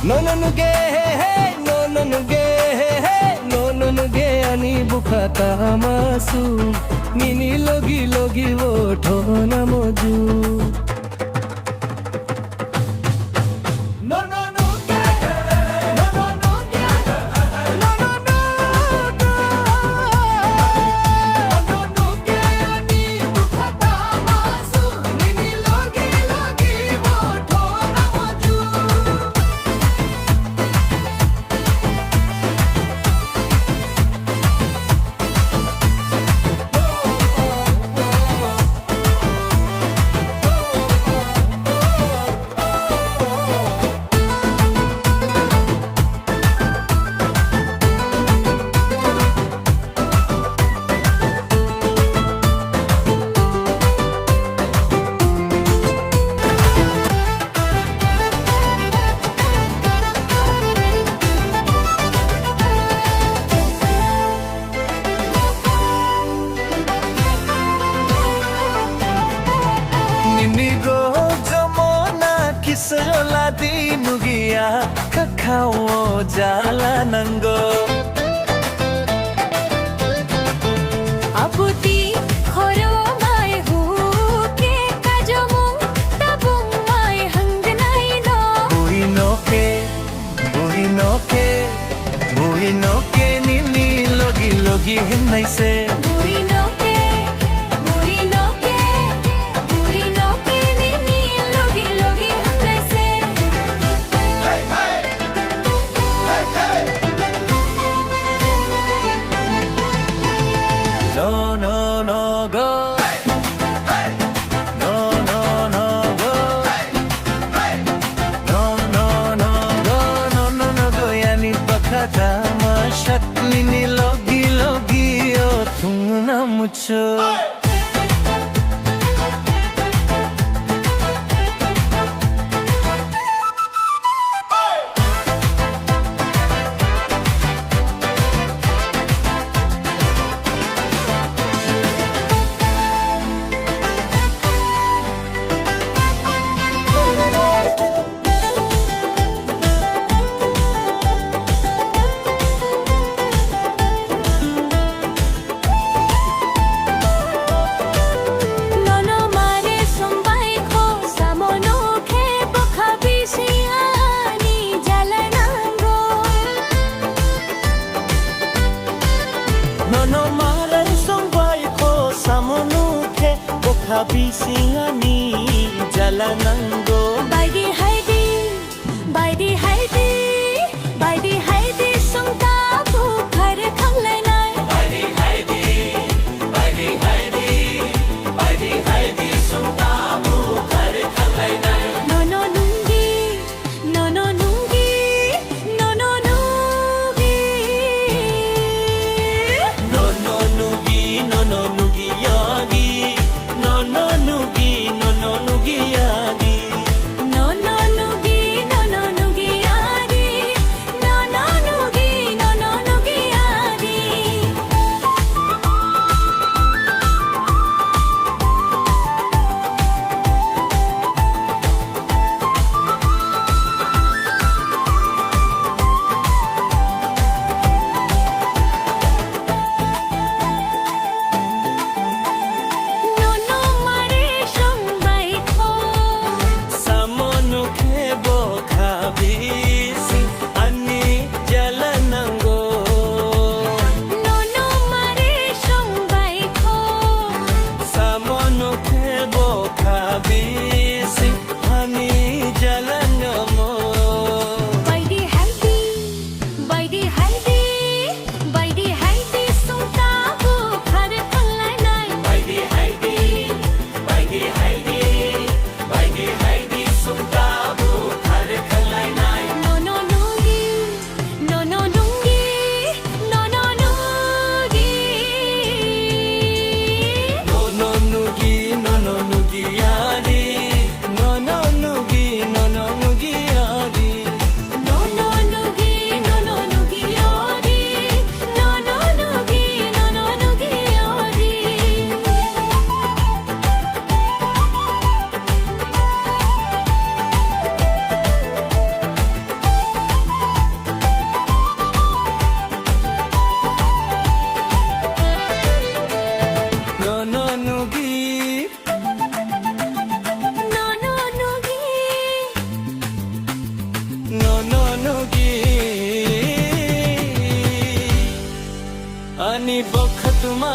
Nononuge nononuge nononuge ani bukhata masu nini logi logi wotho na moju Kisola di nugia kakao jalan nanggo abuti khoro mai hu ke kajomu tabung mai hangnai no buhino ke nini logi logi hinnai se no go no no no go no go yani bakhata mashat nini logi logi o tum na mucho no marai sombai ko samonu ke bokhabi singani jalanango baidi haidi songta bu khar khanglai nai baidi haidi songta bu khar khanglai nai no no nungi no no nungi no no nungi no no nugi no no nugi yagi no no nugi no no nugi yagi no no nugi no no nugi नो नुगी अनि बखतमा